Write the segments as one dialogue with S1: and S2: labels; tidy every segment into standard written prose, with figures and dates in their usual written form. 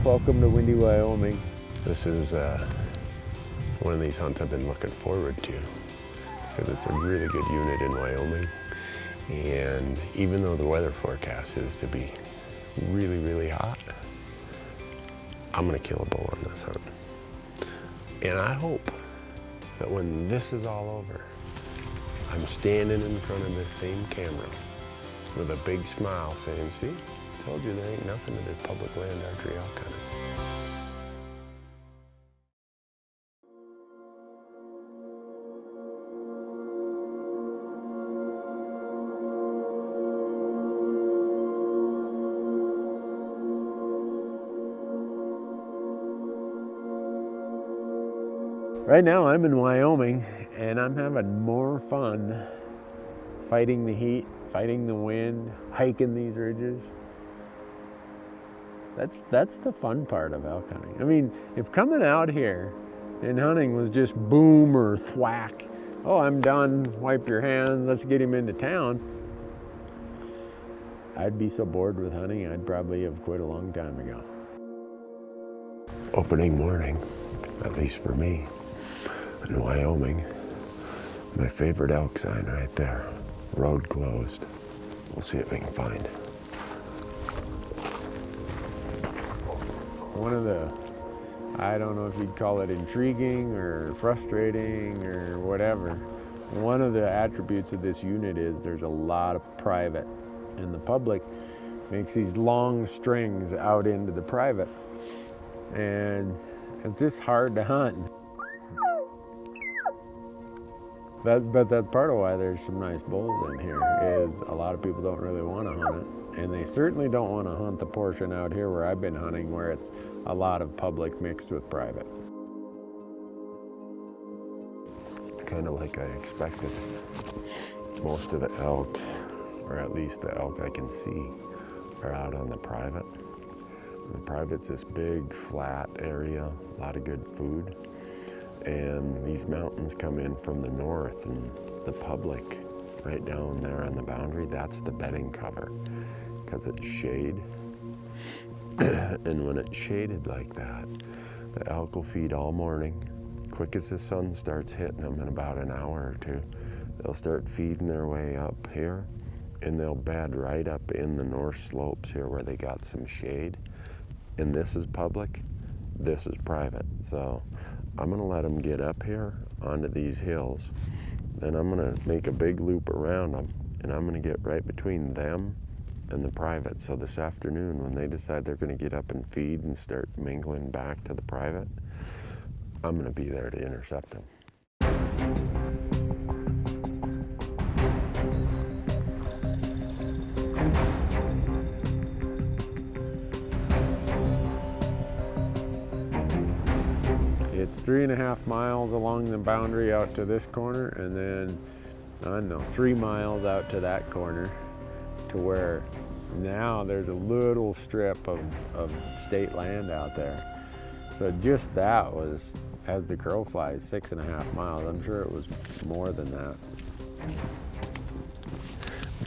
S1: Welcome to windy Wyoming.
S2: This is one of these hunts I've been looking forward to because it's a really good unit in Wyoming. And even though the weather forecast is to be really, really hot, I'm gonna kill a bull on this hunt. And I hope that when this is all over, I'm standing in front of this same camera with a big smile saying, see, I told you there ain't nothing to this public land archery elk hunting.
S1: Right now I'm in Wyoming and I'm having more fun fighting the heat, fighting the wind, hiking these ridges. That's the fun part of elk hunting. I mean, if coming out here and hunting was just boom or thwack, oh, I'm done, wipe your hands, let's get him into town, I'd be so bored with hunting, I'd probably have quit a long time ago.
S2: Opening morning, at least for me, in Wyoming, my favorite elk sign right there, road closed. We'll see what we can find.
S1: One of the, I don't know if you'd call it intriguing or frustrating or whatever, one of the attributes of this unit is there's a lot of private, and the public makes these long strings out into the private, and it's just hard to hunt. But that's part of why there's some nice bulls in here, is a lot of people don't really want to hunt it. And they certainly don't want to hunt the portion out here where I've been hunting, where it's a lot of public mixed with private.
S2: Kind of like I expected. Most of the elk, or at least the elk I can see, are out on the private. And the private's this big, flat area, a lot of good food. And these mountains come in from the north, and the public right down there on the boundary, that's the bedding cover because it's shade. And when it's shaded like that, the elk will feed all morning. Quick as the sun starts hitting them in about an hour or two, they'll start feeding their way up here, and they'll bed right up in the north slopes here where they got some shade. And this is public, this is private. So I'm gonna let them get up here onto these hills. Then I'm gonna make a big loop around them, and I'm gonna get right between them and the private. So this afternoon, when they decide they're gonna get up and feed and start mingling back to the private, I'm gonna be there to intercept them.
S1: It's 3.5 miles along the boundary out to this corner, and then, I don't know, 3 miles out to that corner, to where now there's a little strip of state land out there. So just that was, as the crow flies, 6.5 miles. I'm sure it was more than that.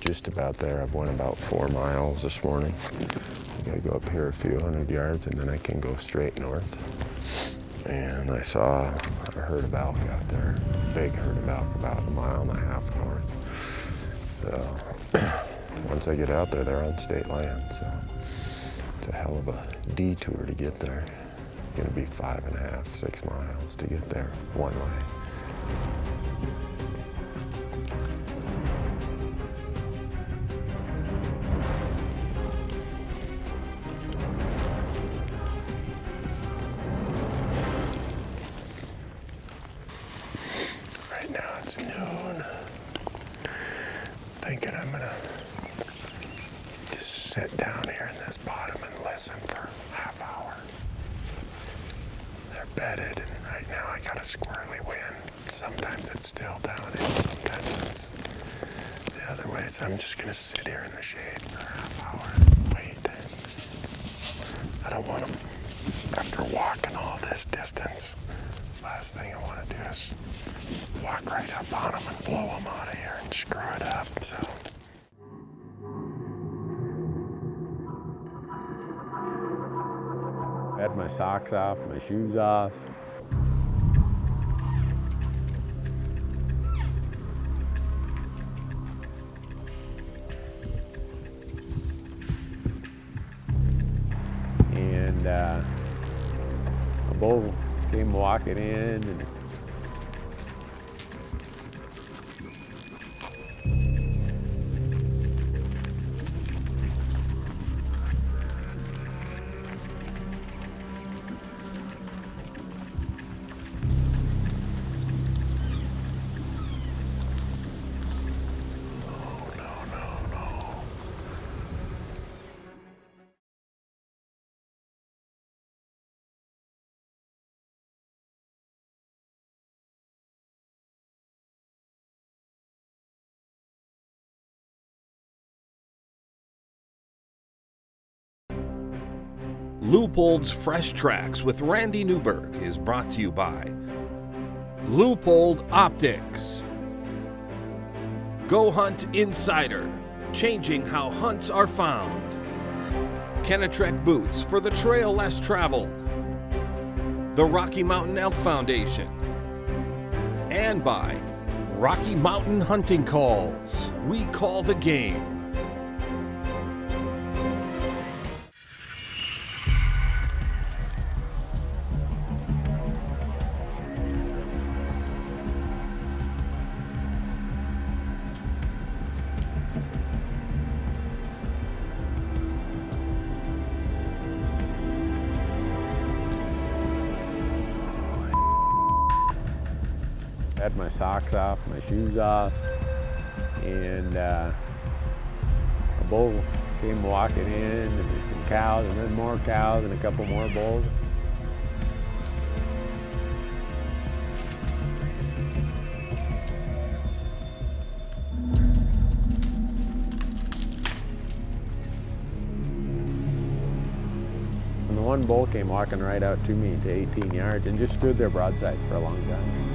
S2: Just about there. I've went about 4 miles this morning. I gotta go up here a few hundred yards, and then I can go straight north. And I saw a herd of elk out there, a big herd of elk about 1.5 miles north. So once I get out there, they're on state land. So it's a hell of a detour to get there. It's gonna be 5.5, 6 miles to get there one way. Thinking I'm gonna just sit down here in this bottom and listen for a half hour. They're bedded, and right now I got a squirrely wind. Sometimes it's still downhill, sometimes it's the other way. So I'm just gonna sit here in the shade for a half hour and wait. I don't want them, after walking all this distance, last thing I want to do is walk right up on them and blow them out of here and screw it up. So
S1: Had my socks off, my shoes off. And a bull came walking in, and
S3: Leupold's Fresh Tracks with Randy Newberg is brought to you by Leupold Optics, Go Hunt Insider, changing how hunts are found, Kenetrek Boots for the trail less traveled, the Rocky Mountain Elk Foundation, and by Rocky Mountain Hunting Calls. We call the game.
S1: Had my socks off, my shoes off, and a bull came walking in, and some cows, and then more cows, and a couple more bulls. And the one bull came walking right out to me to 18 yards and just stood there broadside for a long time.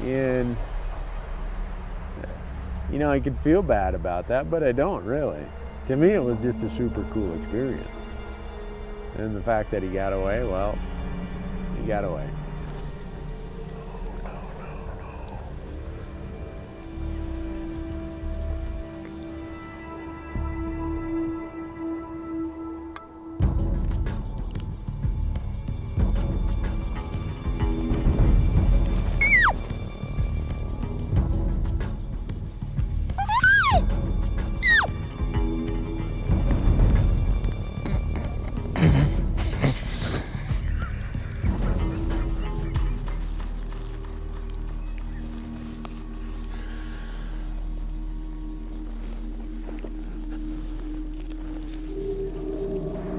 S1: And, you know, I could feel bad about that, but I don't really. To me, it was just a super cool experience. And the fact that he got away, well, he got away.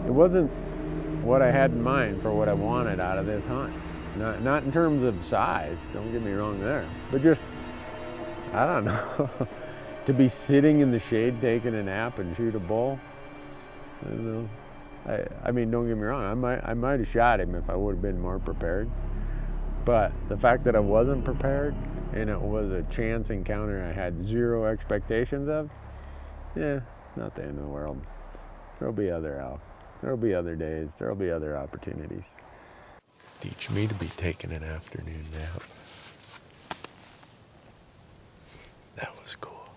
S1: It wasn't what I had in mind for what I wanted out of this hunt. Not in terms of size, don't get me wrong there, but just, I don't know, to be sitting in the shade taking a nap and shoot a bull. I don't know. I mean, don't get me wrong, I might have shot him if I would have been more prepared. But the fact that I wasn't prepared and it was a chance encounter I had zero expectations of, yeah, not the end of the world. There'll be other elk. There'll be other days. There'll be other opportunities.
S2: Teach me to be taking an afternoon nap. That was cool.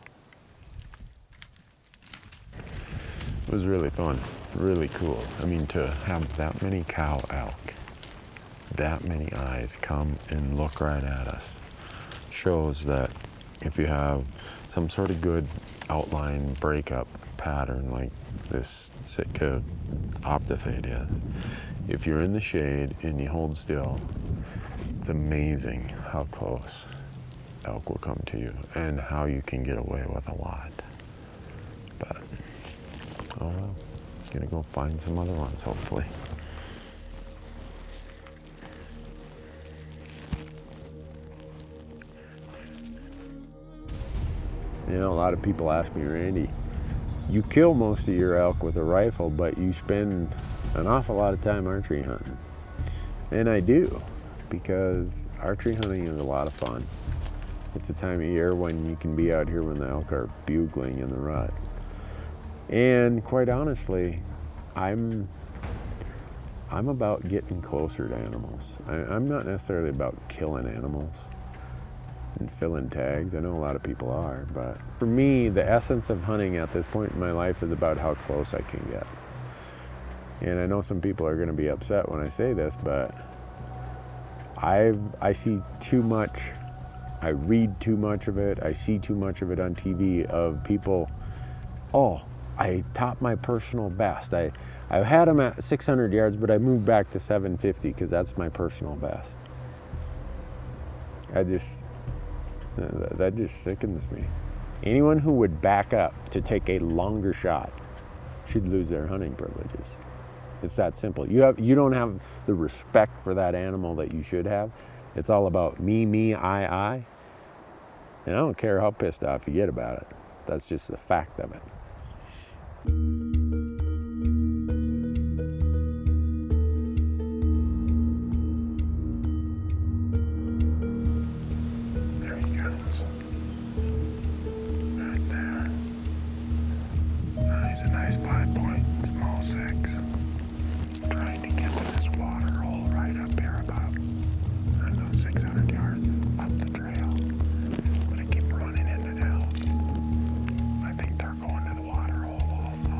S2: It was really fun, really cool. I mean, to have that many cow elk, that many eyes come and look right at us, shows that if you have some sort of good outline breakup pattern like this Sitka optifade is, if you're in the shade and you hold still, it's amazing how close elk will come to you and how you can get away with a lot. But, oh well, gonna go find some other ones, hopefully.
S1: You know, a lot of people ask me, Randy, you kill most of your elk with a rifle, but you spend an awful lot of time archery hunting. And I do, because archery hunting is a lot of fun. It's a time of year when you can be out here when the elk are bugling in the rut. And quite honestly, I'm about getting closer to animals. I'm not necessarily about killing animals and filling tags. I know a lot of people are, but for me, the essence of hunting at this point in my life is about how close I can get. And I know some people are going to be upset when I say this, but I see too much, I read too much of it, I see too much of it on TV of people, oh, I topped my personal best. I had them at 600 yards, but I moved back to 750 because that's my personal best. That just sickens me. Anyone who would back up to take a longer shot should lose their hunting privileges. It's that simple. You don't have the respect for that animal that you should have. It's all about me, I. And I don't care how pissed off you get about it. That's just the fact of it.
S2: There he goes. Right there. He's a nice 5 point, small 6. Trying to get to this water hole right up here about, I don't know, 600 yards up the trail. But I keep running into elk. I think they're going to the water hole also.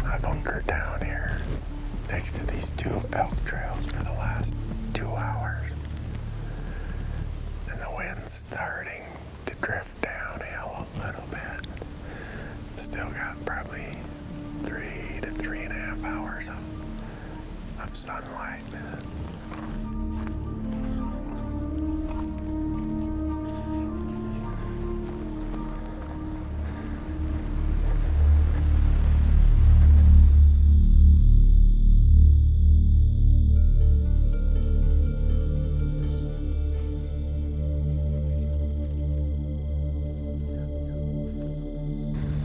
S2: I've hunkered down here next to these 2 elk trails for the last 2 hours. And the wind's starting to drift downhill a little bit. Still got probably 3 to 3.5 hours of sunlight.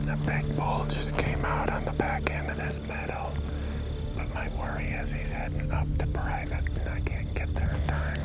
S2: The big bull just came out on the back end of this meadow. But my worry is he's heading up to private and I can't get there in time.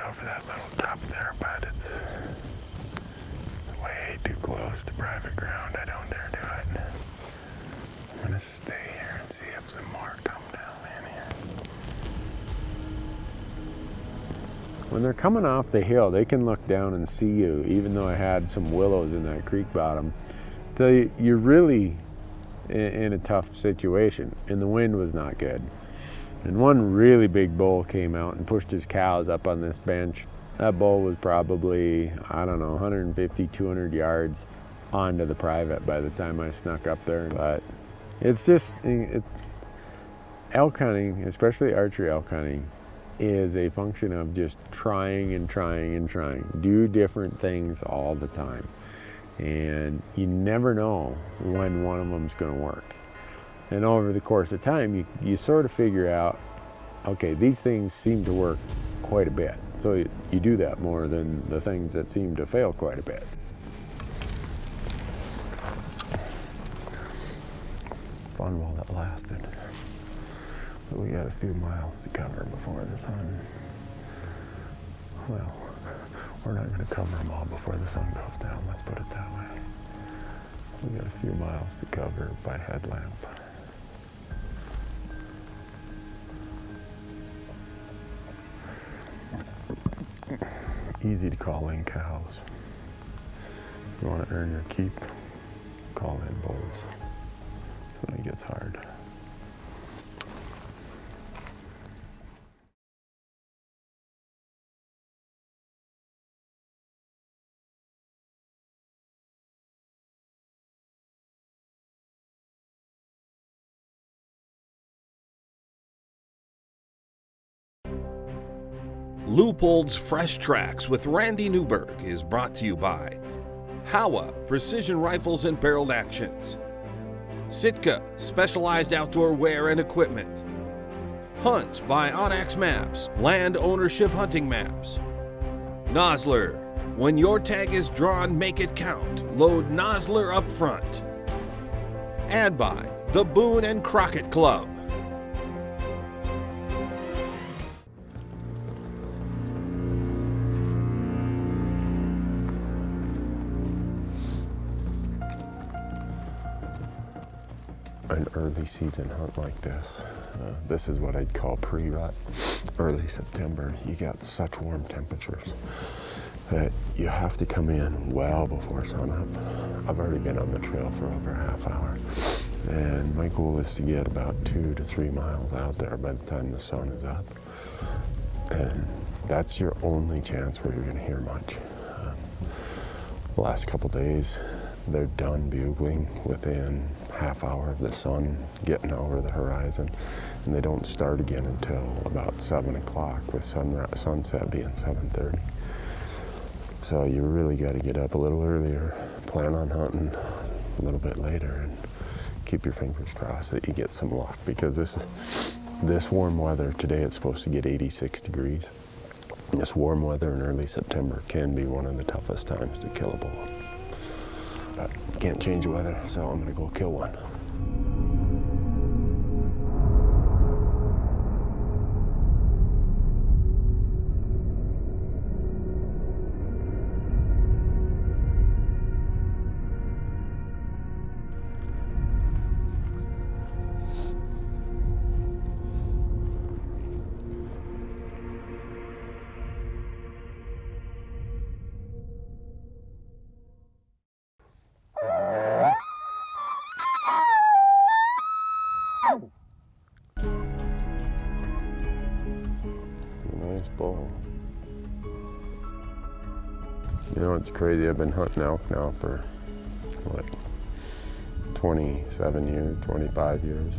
S2: Over that little cup there, but it's way too close to private ground. I don't dare do it. I'm gonna stay here and see if some more come down in here.
S1: When they're coming off the hill, they can look down and see you, even though I had some willows in that creek bottom. So you're really in a tough situation, and the wind was not good. And one really big bull came out and pushed his cows up on this bench. That bull was probably, I don't know, 150, 200 yards onto the private by the time I snuck up there. But it's just, elk hunting, especially archery elk hunting, is a function of just trying and trying and trying. Do different things all the time. And you never know when one of them's going to work. And over the course of time, you sort of figure out, okay, these things seem to work quite a bit. So you do that more than the things that seem to fail quite a bit.
S2: Fun while it lasted. But we got a few miles to cover before the sun. Well, we're not going to cover them all before the sun goes down, let's put it that way. We got a few miles to cover by headlamp. Easy to call in cows. If you want to earn your keep, call in bulls. That's when it gets hard.
S3: Leupold's Fresh Tracks with Randy Newberg is brought to you by Howa Precision Rifles and Barreled Actions, Sitka Specialized Outdoor Wear and Equipment, Hunt by Onyx Maps, Land Ownership Hunting Maps, Nosler, when your tag is drawn, make it count, load Nosler up front, and by the Boone and Crockett Club.
S2: An early season hunt like this. This is what I'd call pre-rut. Early September, you got such warm temperatures that you have to come in well before sunup. I've already been on the trail for over a half hour, and my goal is to get about 2 to 3 miles out there by the time the sun is up. And that's your only chance where you're going to hear much. The last couple days, they're done bugling within half hour of the sun getting over the horizon, and they don't start again until about 7 o'clock, with sunset being 7:30. So you really got to get up a little earlier, plan on hunting a little bit later, and keep your fingers crossed that you get some luck, because this warm weather today, it's supposed to get 86 degrees. This warm weather in early September can be one of the toughest times to kill a bull. But can't change the weather, so I'm gonna go kill one. Nice bull. You know, it's crazy. I've been hunting elk now for, what, 27 years, 25 years.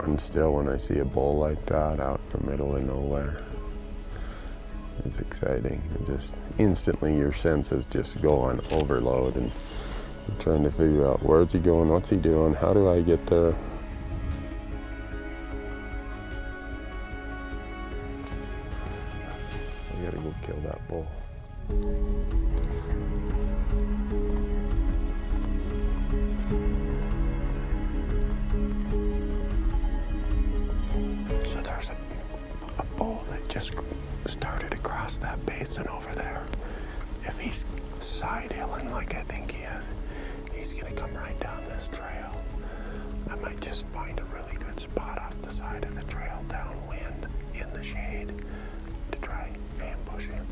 S2: And still, when I see a bull like that out in the middle of nowhere, it's exciting. It just instantly, your senses just go on overload, and you're trying to figure out, where's he going, what's he doing, how do I get there? I gotta go kill that bull. So there's a bull that just started across that basin over there. If he's side hilling like I think he is, he's gonna come right down this trail. I might just find a really good spot off the side of the trail downwind in the shade to try and ambush him.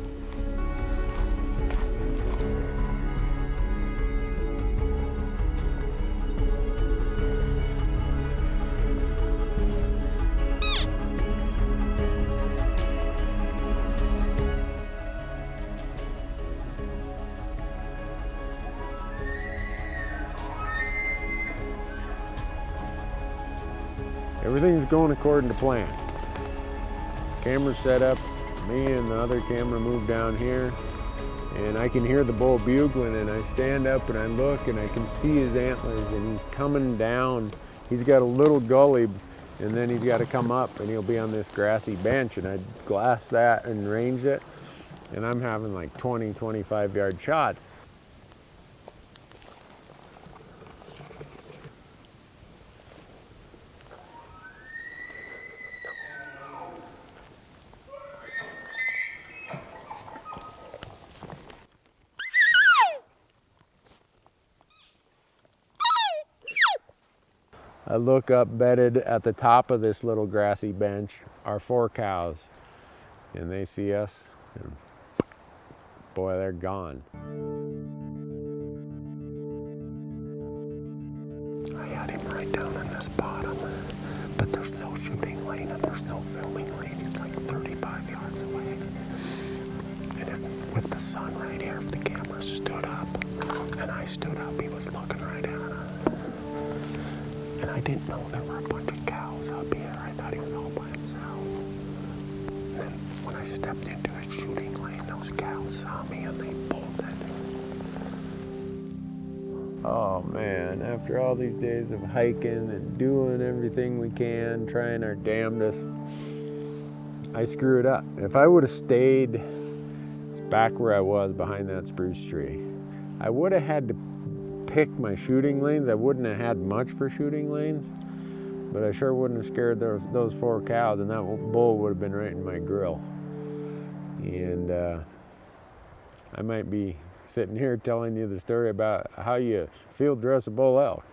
S1: Everything's going according to plan. Camera's set up. Me and the other camera move down here, and I can hear the bull bugling, and I stand up and I look and I can see his antlers, and he's coming down. He's got a little gully, and then he's got to come up, and he'll be on this grassy bench, and I glass that and range it, and I'm having like 20, 25 yard shots. I look up, bedded at the top of this little grassy bench are 4 cows, and they see us, and boy, they're gone.
S2: I had him right down in this bottom, but there's no shooting lane and there's no filming lane. He's like 35 yards away. And if, with the sun right here, if the camera stood up and I stood up, he was looking right at us. And I didn't know there were a bunch of cows up here. I thought he was all by himself. And then when I stepped into his shooting lane, those cows saw me and they bolted.
S1: Oh man, after all these days of hiking and doing everything we can, trying our damnedest, I screwed up. If I would have stayed back where I was behind that spruce tree, I would have had to pick my shooting lanes. I wouldn't have had much for shooting lanes, but I sure wouldn't have scared those 4 cows, and that bull would have been right in my grill. And I might be sitting here telling you the story about how you field dress a bull elk.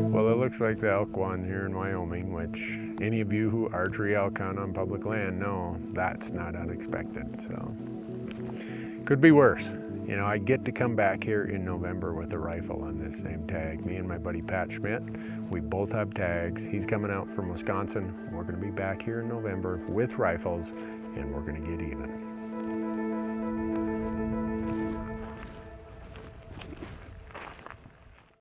S1: Well, it looks like the elk won here in Wyoming, which any of you who archery elk hunt on public land know that's not unexpected. So could be worse. You know, I get to come back here in November with a rifle on this same tag. Me and my buddy Pat Schmidt, we both have tags. He's coming out from Wisconsin. We're gonna be back here in November with rifles, and we're gonna get even.